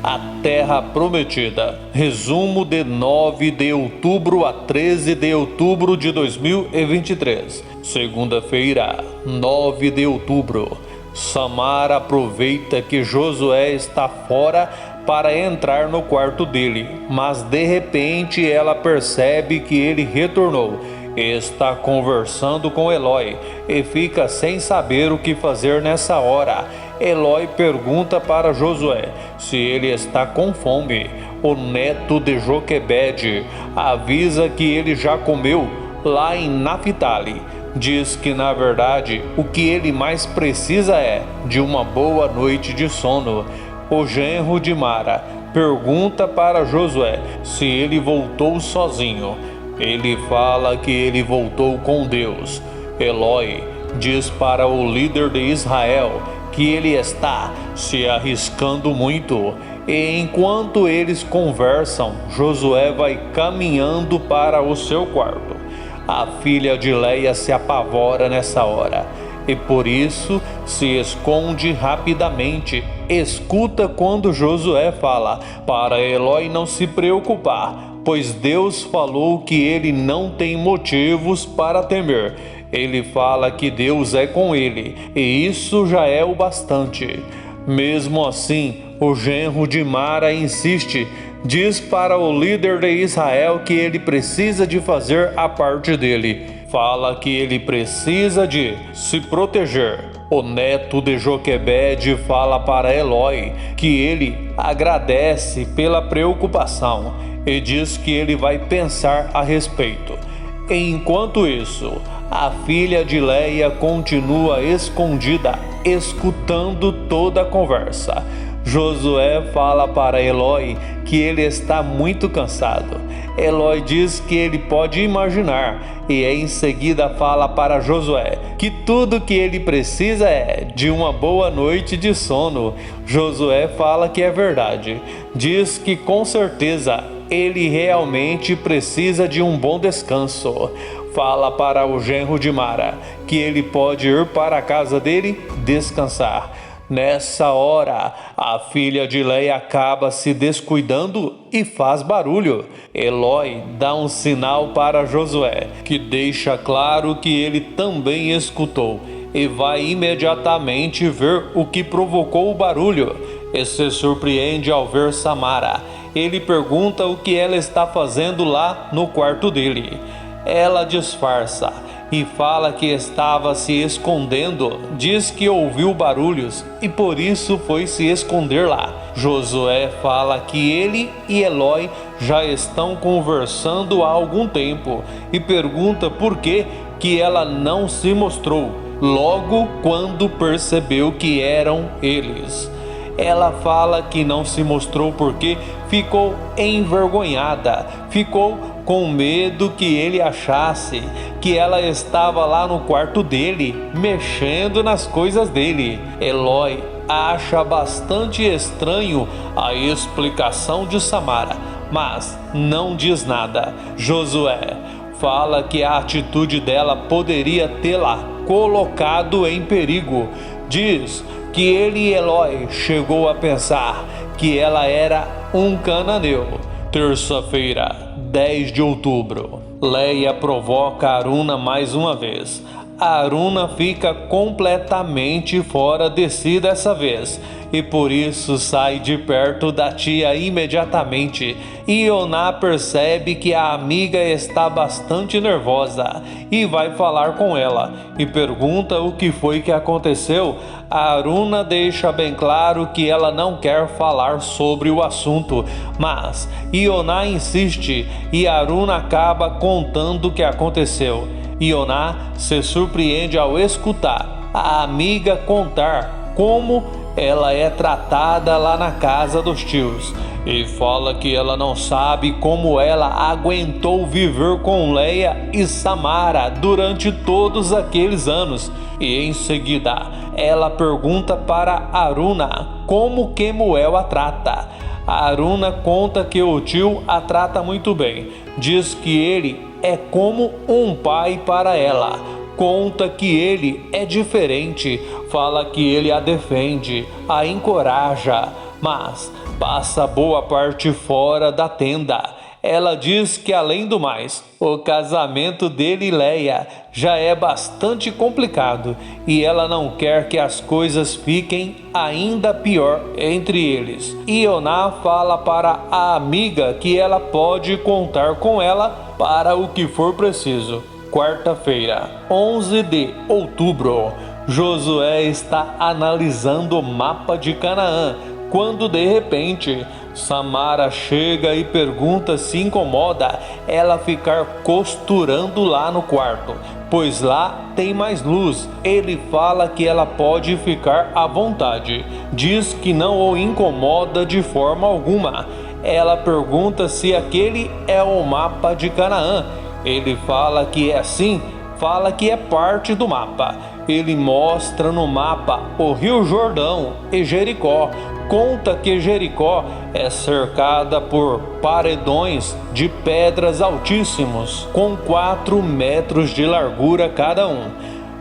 a terra prometida. Resumo de 9 de outubro a 13 de outubro de 2023. Segunda-feira, 9 de outubro. Samara aproveita que Josué está fora para entrar no quarto dele, mas de repente ela percebe que ele retornou. Está conversando com Eloi e fica sem saber o que fazer nessa hora. Eloi pergunta para Josué se ele está com fome. O neto de Joquebede avisa que ele já comeu lá em Naphtali. Diz que na verdade o que ele mais precisa é de uma boa noite de sono. O genro de Mara pergunta para Josué se ele voltou sozinho. Ele fala que ele voltou com Deus. Eloi diz para o líder de Israel que ele está se arriscando muito. E enquanto eles conversam, Josué vai caminhando para o seu quarto. A filha de Leia se apavora nessa hora e por isso se esconde rapidamente. Escuta quando Josué fala para Eloi não se preocupar, pois Deus falou que ele não tem motivos para temer. Ele fala que Deus é com ele, e isso já é o bastante. Mesmo assim, o genro de Mara insiste, diz para o líder de Israel que ele precisa de fazer a parte dele. Fala que ele precisa de se proteger. O neto de Joquebede fala para Eloi que ele agradece pela preocupação e diz que ele vai pensar a respeito. Enquanto isso, a filha de Leia continua escondida, escutando toda a conversa. Josué fala para Eloi que ele está muito cansado. Eloi diz que ele pode imaginar e em seguida fala para Josué que tudo que ele precisa é de uma boa noite de sono. Josué fala que é verdade. Diz que com certeza ele realmente precisa de um bom descanso. Fala para o genro de Mara que ele pode ir para a casa dele descansar. Nessa hora, a filha de Leia acaba se descuidando e faz barulho. Eloi dá um sinal para Josué, que deixa claro que ele também escutou e vai imediatamente ver o que provocou o barulho. E se surpreende ao ver Samara. Ele pergunta o que ela está fazendo lá no quarto dele. Ela disfarça e fala que estava se escondendo. Diz que ouviu barulhos e por isso foi se esconder lá. Josué fala que ele e Eloi já estão conversando há algum tempo e pergunta por que ela não se mostrou logo quando percebeu que eram eles. Ela fala que não se mostrou porque ficou envergonhada, ficou com medo que ele achasse que ela estava lá no quarto dele, mexendo nas coisas dele. Eloi acha bastante estranho a explicação de Samara, mas não diz nada. Josué fala que a atitude dela poderia tê-la colocado em perigo. Diz que ele e Eloi chegou a pensar que ela era um cananeu. Terça-feira, 10 de outubro. Leia provoca Aruna mais uma vez. Aruna fica completamente fora de si dessa vez e por isso sai de perto da tia imediatamente. Ioná percebe que a amiga está bastante nervosa e vai falar com ela e pergunta o que foi que aconteceu. A Aruna deixa bem claro que ela não quer falar sobre o assunto, mas Ioná insiste e Aruna acaba contando o que aconteceu. Ioná se surpreende ao escutar a amiga contar como ela é tratada lá na casa dos tios e fala que ela não sabe como ela aguentou viver com Leia e Samara durante todos aqueles anos. E em seguida ela pergunta para Aruna como Quemuel a trata. A Aruna conta que o tio a trata muito bem, diz que ele é como um pai para ela. Conta que ele é diferente, fala que ele a defende, a encoraja. mas passa boa parte fora da tenda. Ela diz que, além do mais, o casamento dele e Leia já é bastante complicado e ela não quer que as coisas fiquem ainda pior entre eles. Ioná fala para a amiga que ela pode contar com ela para o que for preciso. Quarta-feira, 11 de outubro, Josué está analisando o mapa de Canaã, quando de repente Samara chega e pergunta se incomoda ela ficar costurando lá no quarto, pois lá tem mais luz. Ele fala que ela pode ficar à vontade, diz que não o incomoda de forma alguma. Ela pergunta se aquele é o mapa de Canaã. Ele fala que é assim, fala que é parte do mapa. Ele mostra no mapa o Rio Jordão e Jericó. Conta que Jericó é cercada por paredões de pedras altíssimos, com 4 metros de largura cada um.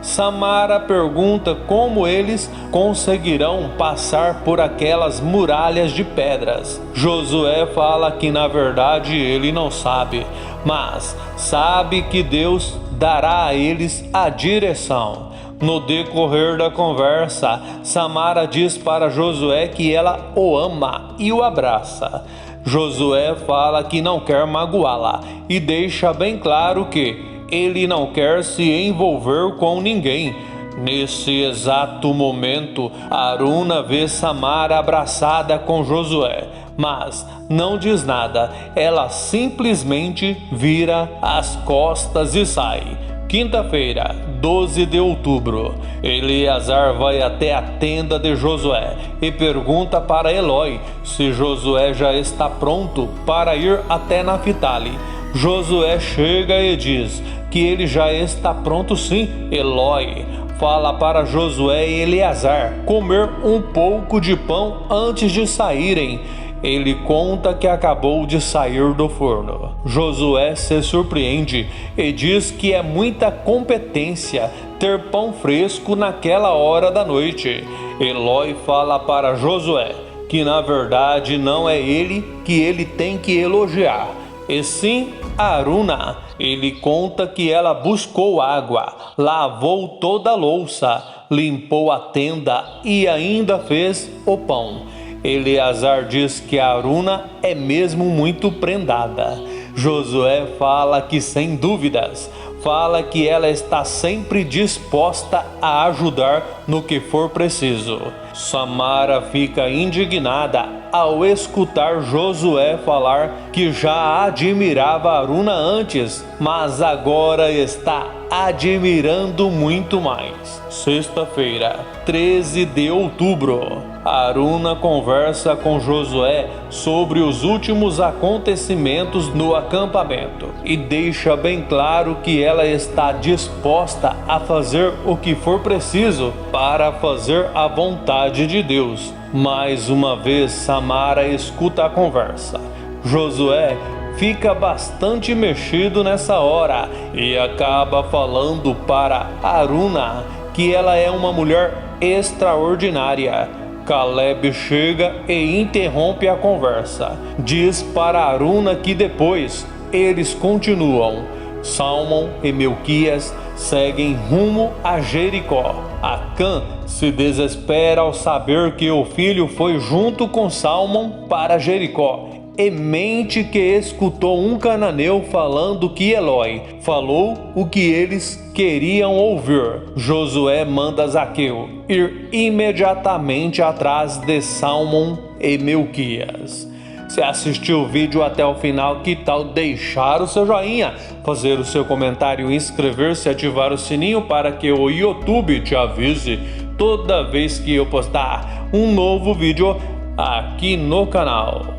Samara pergunta como eles conseguirão passar por aquelas muralhas de pedras. Josué fala que na verdade ele não sabe, mas sabe que Deus dará a eles a direção. No decorrer da conversa, Samara diz para Josué que ela o ama e o abraça. Josué fala que não quer magoá-la e deixa bem claro que ele não quer se envolver com ninguém. Nesse exato momento, Aruna vê Samara abraçada com Josué, mas não diz nada. Ela simplesmente vira as costas e sai. Quinta-feira, 12 de outubro, Eleazar vai até a tenda de Josué e pergunta para Eloi se Josué já está pronto para ir até Naphtali. Josué chega e diz que ele já está pronto sim. Eloi fala para Josué e Eleazar comer um pouco de pão antes de saírem. Ele conta que acabou de sair do forno. Josué se surpreende e diz que é muita competência ter pão fresco naquela hora da noite. Eloi fala para Josué que na verdade não é ele que ele tem que elogiar, e sim Aruna. Ele conta que ela buscou água, lavou toda a louça, limpou a tenda e ainda fez o pão. Eleazar diz que Aruna é mesmo muito prendada. Josué fala que sem dúvidas, fala que ela está sempre disposta a ajudar no que for preciso. Samara fica indignada ao escutar Josué falar que já admirava Aruna antes, mas agora está admirando muito mais. Sexta-feira, 13 de outubro, Aruna conversa com Josué sobre os últimos acontecimentos no acampamento e deixa bem claro que ela está disposta a fazer o que for preciso para fazer a vontade de Deus. Mais uma vez, Samara escuta a conversa. Josué fica bastante mexido nessa hora e acaba falando para Aruna que ela é uma mulher extraordinária. Caleb chega e interrompe a conversa. Diz para Aruna que depois eles continuam. Salmão e Melquias seguem rumo a Jericó. Acã se desespera ao saber que o filho foi junto com Salmão para Jericó e mente que escutou um cananeu falando que Eloi falou o que eles queriam ouvir. Josué manda Zaqueu ir imediatamente atrás de Salmão e Melquias. Se assistiu o vídeo até o final, que tal deixar o seu joinha, fazer o seu comentário, inscrever-se e ativar o sininho para que o YouTube te avise toda vez que eu postar um novo vídeo aqui no canal.